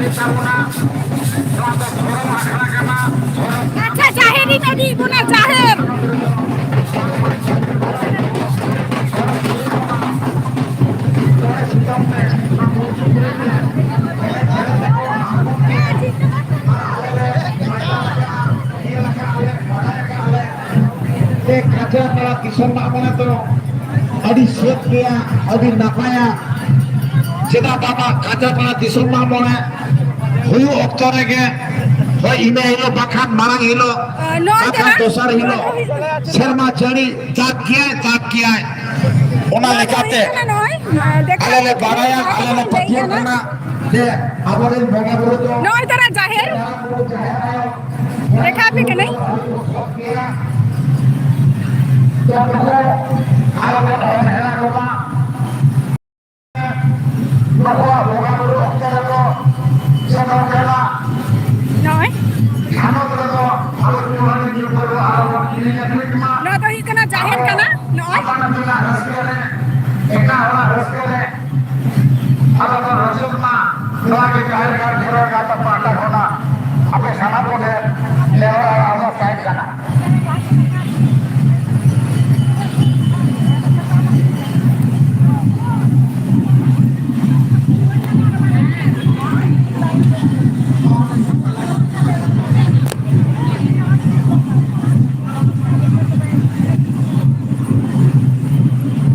Kita अच्छा जाहिर नदी बुना जाहिर kaca para kisan mana tu adi siap dia adi napaya seda baba kaca para kisan mana huyu oktor ke hoi ina hilo bakhan marang hilo bakhan dosar hilo serma jari tak kiai ona lekate alele baraya alele pathir kana de aborin boga buru to no idara jahir देखा आपने कि नहीं Nói Nó tôi hi kana jahir kana nói apa sana boleh lewat Allah kain kana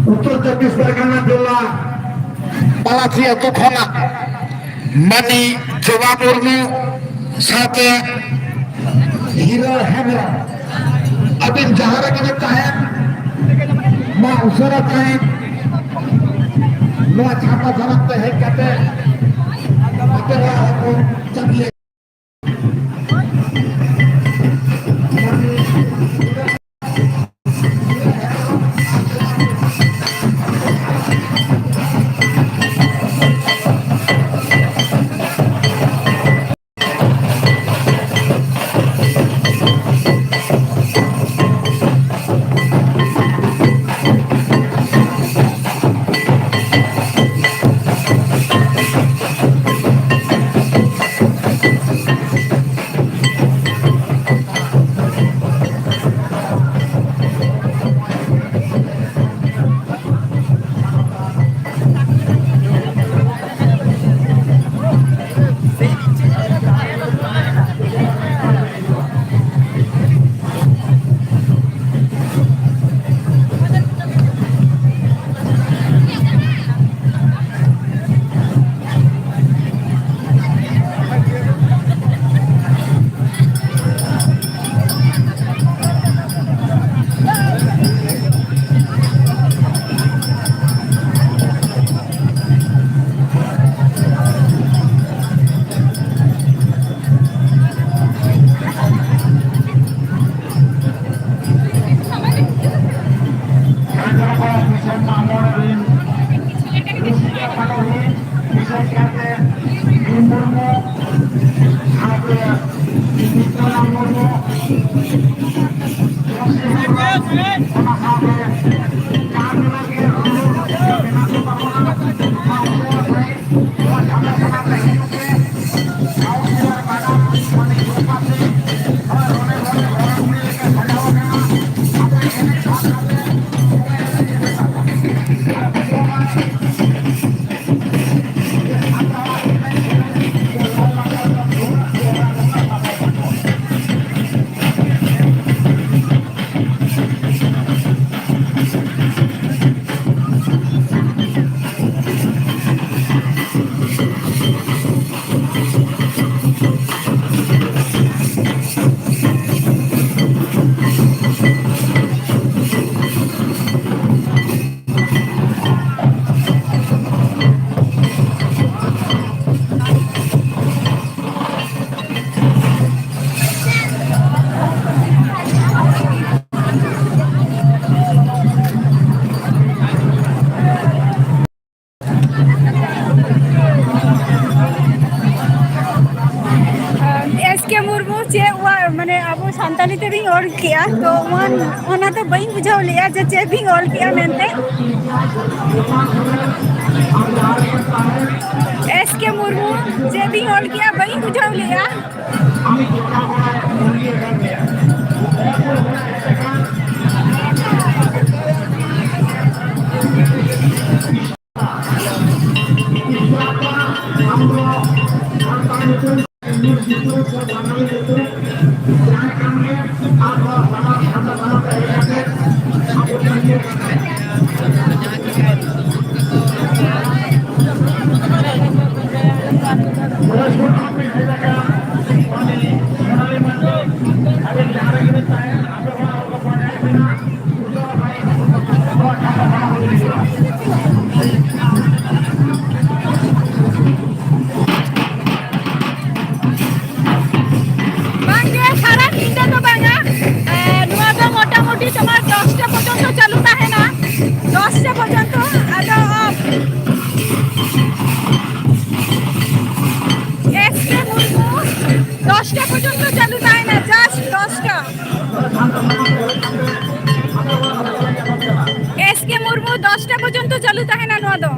Uttar Chhattis Pargana Jilla Palatria Tukhona Mani Jawa Murmu साथे hero हैमरा अभी जहारा के बच्चा है माँ उसरा है माँ छापा झलकते हैं कहते अपने को चलिए मुर्मू चे माने अब सानताली ते भी ऑल किया तो ओना तो बई बुझाव लिया जे चे भी ऑल किया मेनते एस के मुर्मू जे भी ऑल किया बई बुझाव लिया बांगे सारा नींदा तो बांगा नुआ तो मोटा मोटी तुम्हार 10टा पर्यंत चालू है ना 10टा पर्यंत आदा एसके मुर्मू 10टा पर्यंत चालू है ना जस्ट 10टा एसके मुर्मू 10टा पर्यंत चालू है ना नुआ दो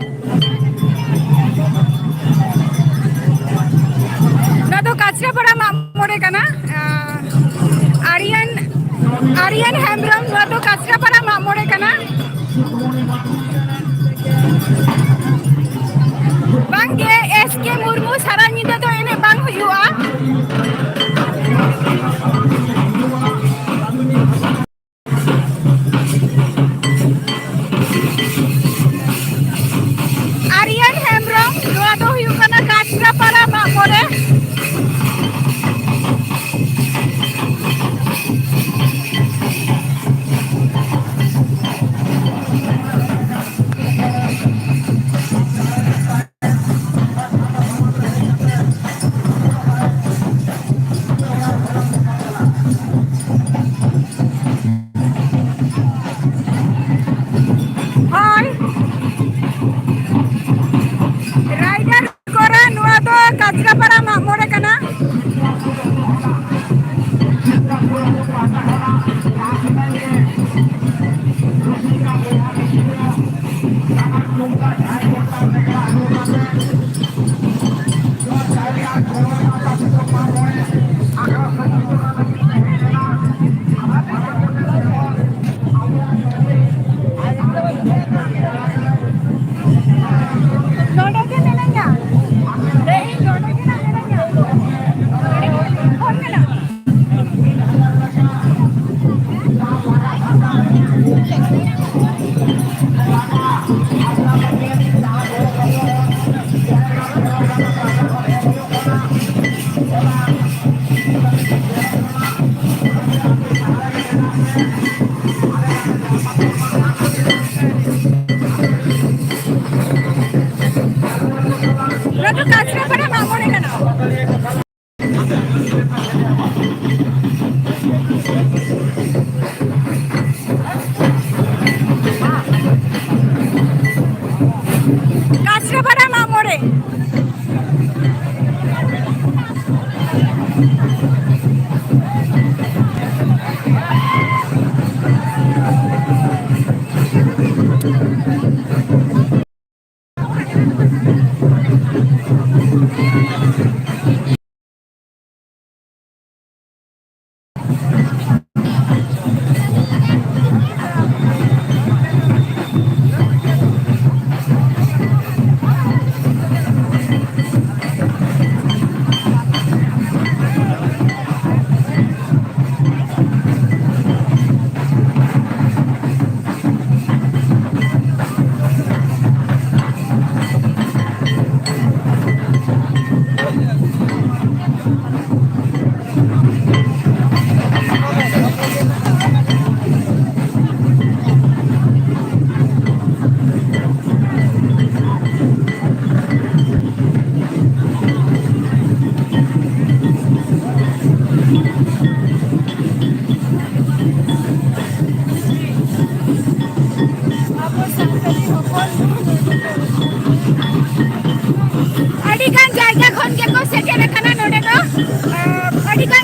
तो काचरापाड़ा मोड़े का ना आर्यन हेम्ब्रम तो काचरापाड़ा मोड़े का ना बांगे एसके मुर्मू सारा नींदा तो एने बांग हुआ आर्यन हेम्ब्रम तो हुआ ना काचरापाड़ा मोड़े काचरापाड़ा मोड़े का ना तो काचरापाड़ा मोड़े का ना काचरापाड़ा मोड़े Adikan jaga khon ke ko seke rakana node do adikan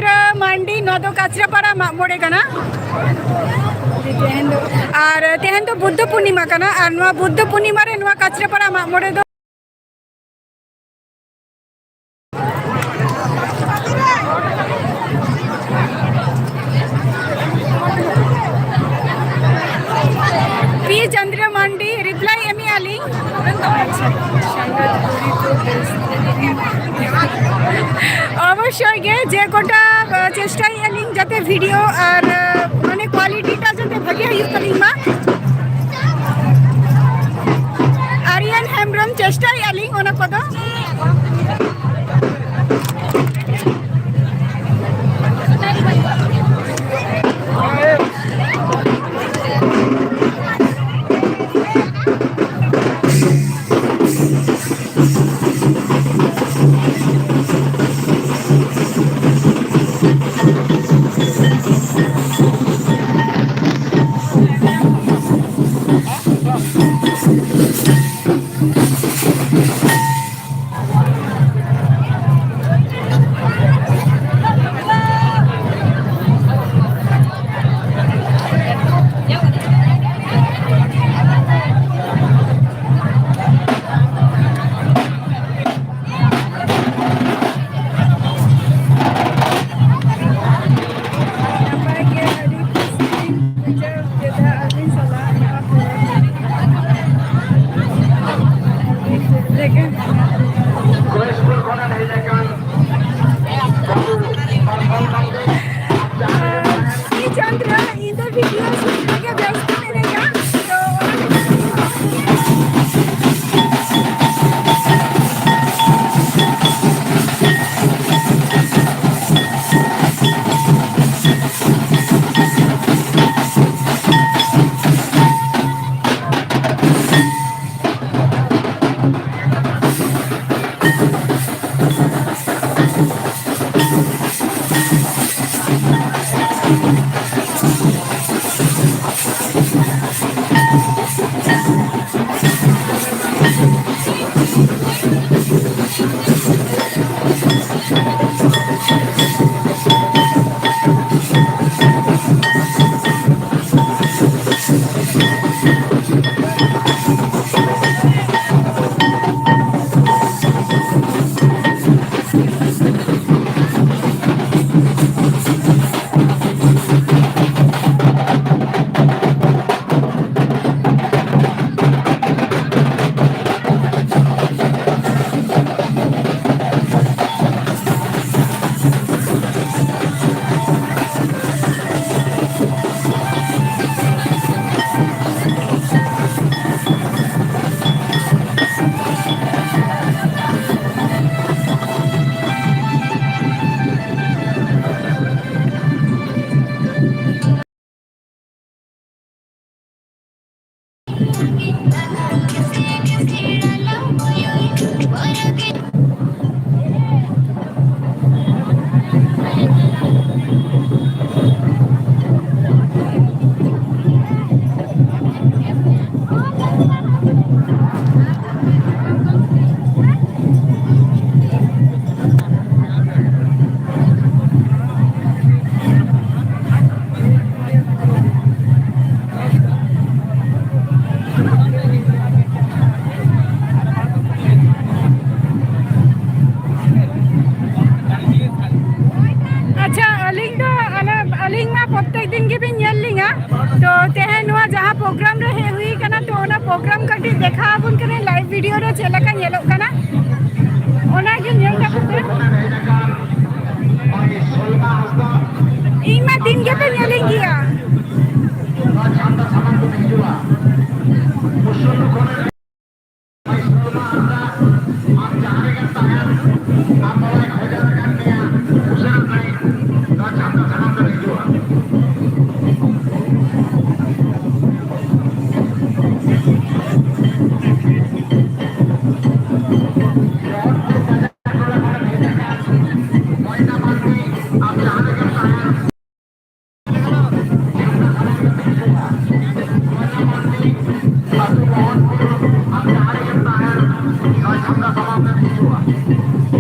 चंद्र मांडी नो दो काचरापाड़ा मागमोड़े कना और तेहन तो बुद्ध पूर्णिमा कना और नुआ बुद्ध पूर्णिमा रे नुआ काचरापाड़ा मागमोड़े दो पी चंद्र मांडी रिप्लाई एमी आली অবশ্যই গে যে কোটা চেষ্টাই আলিং যাতে ভিডিও আর মানে কোয়ালিটিটা যাতে ভাগে হুᱭᱩᱜ তালিং মা আরিয়ান হেমব্রম চেষ্টাই আলিং ওনা কদো चंद्र इधर वीडियो लगे व्यस्त रहेगा तो प्रत्येक दिन के भी ñel लिंगा तो तेहे नुआ जहां प्रोग्राम रहे हुई कना तो ओना प्रोग्राम कटी देखा अबुन कने लाइव वीडियो रे चेलका ñelok कना ओना के ñel takute ᱤᱧ ᱢᱟ ᱫᱤᱱ ᱜᱮᱯᱮ ᱧᱮᱞᱤᱧ ᱜᱮᱭᱟ Terima kasih.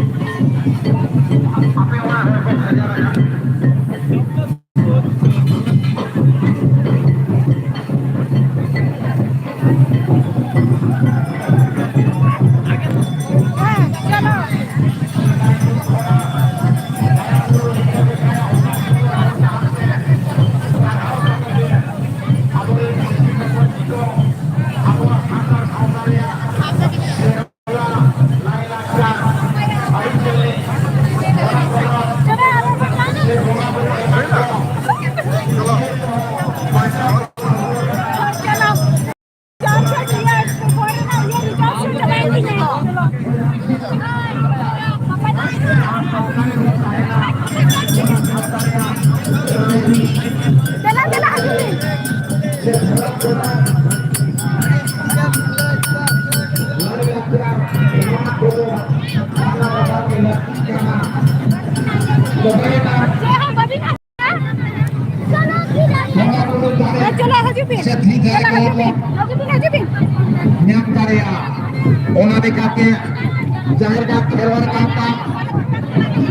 bin. se thi jai Chalo, ko haju bin. nyam dareya ona lekate jahir ga kherwar kata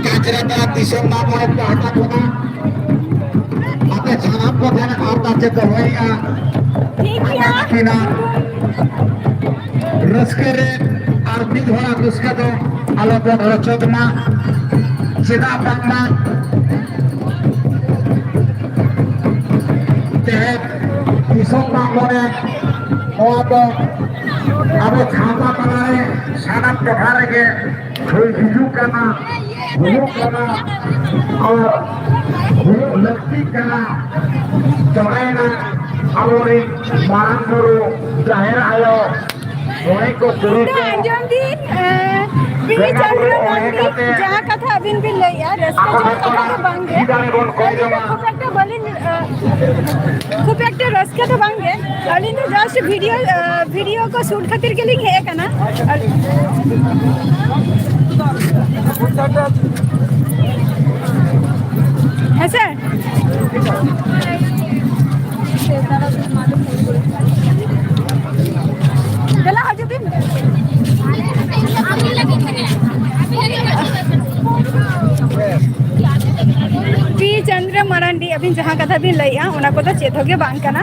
kajra da disam na moe pahata kona ape janam ko dhana arta che to hoya ठीक है kina raskere ar mid hora raska do alobon rochok ma cheda bangma tehet disam na moe noa do abe khama panare sanam toha rege hoi hijuk kana huyuk kana aur huyuk lakti kana joraina amorin marang guru jahir ayo moe ko guru तो ko अंजाम दिन बिनी चंद्र मांडी जहाँ कथा अबिन बिन लैया रस्ता जहाँ कथा तो बांगे खूब एक बलिन खूब एक रस्ता तो बांगे अलिन तो जस्ट वीडियो को शूट खातिर के लिए है कना ऐसे चला हजू दिन पी चंद्र मारांडी अभी जहाँ कथा भी लैया उना को तो चेत होगे बांग कना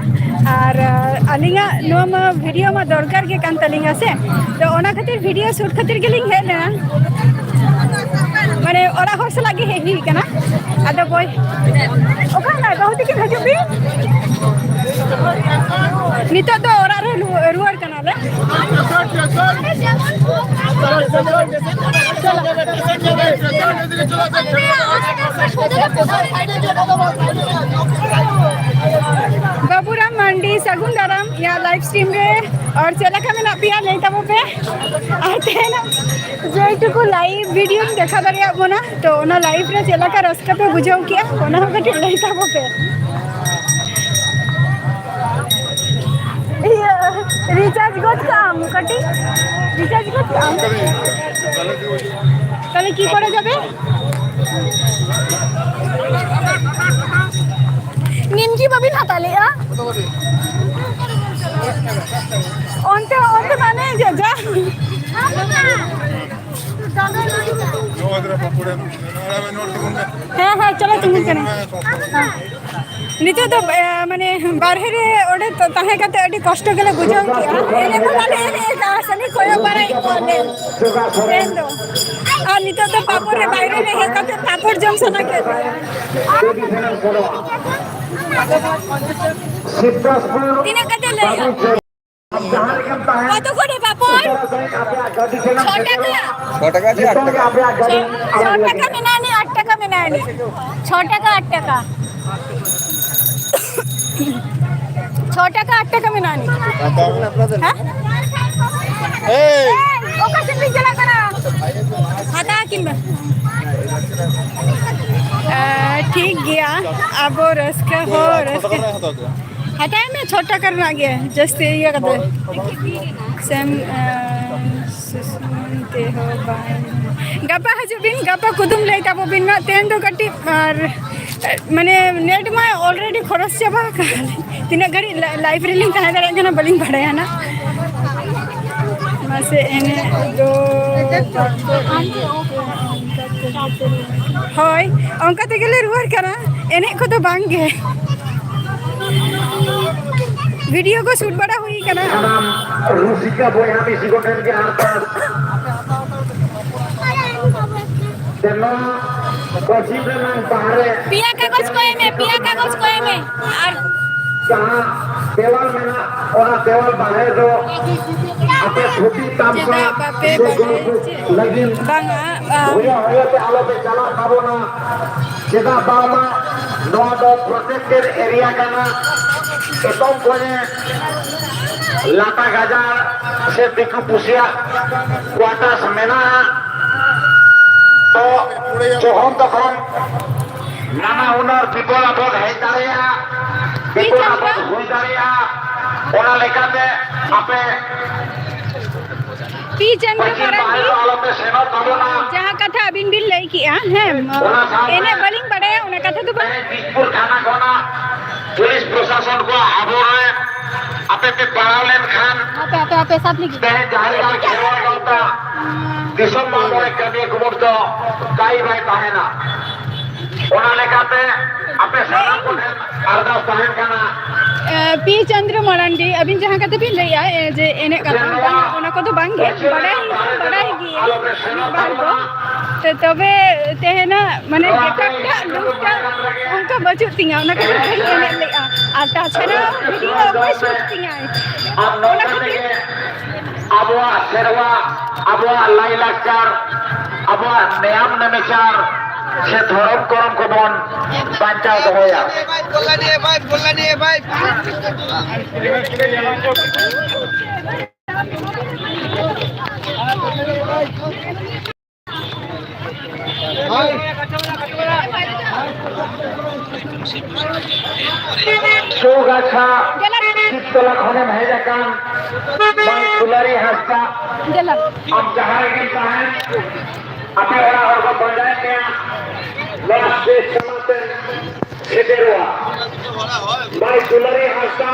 और अलिंगा नो वीडियो में दरकार के कान तलिंगा से तो ओना खातिर वीडियो शूट खातिर के लिंग है ना माने ओरा हौस लगे है ही कना अदो बॉय ओका ना बहुत की हजू भी नितो तो ओरा रे रुआर कना ले बाबूराम मंडी सगुन दाराम या लाइव स्ट्रीम रे और चला का मेना पिया नहीं तब पे आते हैं ना जो को लाइव वीडियो देखा दरिया बोना तो ना लाइव रे चला का रस्का पे बुझाओ किया ओना हो कटी नहीं तब पे रिचार्ज गोट काम कटी रिचार्ज गोट काम তাহলে কি করে যাবে নিমকি পাবি না তাহলে অন্তে মানে যা যা হ্যাঁ হ্যাঁ চলো তুমি কেন নিতে তো মানে বারহেরে ওড়ে তো তাহে কাতে আডি কষ্ট গেলে বুঝাও কি এনে তো মানে এনে আসলে কয়ো বারাই বলে দেন আর নিতে তো পাপড়ে বাইরে রে হে কাতে পাপড় জম সোনা কে তিনে কাতে লে কত করে পাপড় 6 টাকা 6 টাকা में नहीं 8 টাকা में नहीं 6 টাকা 8 টাকা 6 টাকা 8 টাকা में नहीं হ্যাঁ এই ওকা সিদ্ধি চলা করা खाता किन ठीक गया अब रस का हो रस का हटाए में छोटा करना गया जस्ट ये कर दे सेम सुनते हो गप्पा हजुबिन गप्पा कुदुम लेता वो बिन में तेन तो कटी और माने नेट में ऑलरेडी खरच चाबा तीना घड़ी लाइव रीलिंग कहा दरे गना बलिंग पड़े है ना मासे एने दो होय अंका ते गेले रुआर करा एने को तो बांगे वीडियो को शूट बड़ा हुई कना रुसिका बोया मिसी को के आसपास चलो कोची में बाहर पिया कागज कोए में और जहाँ देवाल में ना और देवाल बाहर जो आपे छोटी तामसा लगी हुआ ते आलो पे चला पाबो ना जेदा बामा नोआ दो प्रोटेक्टेड एरिया काना एकदम कोने लाटा गाजा से दिखु पुसिया क्वार्टर्स मेना तो जो हम तখন नाना हुनर विपल आपद है दारिया विपल आपद हुई दारिया ओना लेकाते आपे पी चंद्र मराठी जहाँ कथा अबिन बिल लई किया है एने बलिंग पड़े उन्हें कथा तो बीजपुर खाना कोना पुलिस प्रशासन को आबोरे आपे पे पड़ाव लेन खान Apa saat ni? ते जहां खेलवाड़ गांवता दिसम मामले कमी कुमुर तो काई भाई ताहेना ओना लेकाते आपे सारा को अरदास ताहेन काना P Chandra Marandi abin jahan kata bin laya je enek kata ona ko to bang ge badai gi bar do तबे तेहना माने जेटा लुका उनका बचत तिंगा उनका कहीं एने ले आता छना वीडियो को शूट तिंगा ओना खातिर अबवा सेरवा अबवा लाइलाचार अबवा नियम नमेचार से धर्म करम को बन बांचाव दोया बोला नहीं भाई सोगाछा चित्तला खने भेजा कान मैं सुलारी हंसता हम जहां गिरता है अपने वाला और को बजाय में लास्ट से समाते खेदेरुआ मैं सुलारी हंसता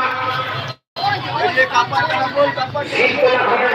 चित्तला खने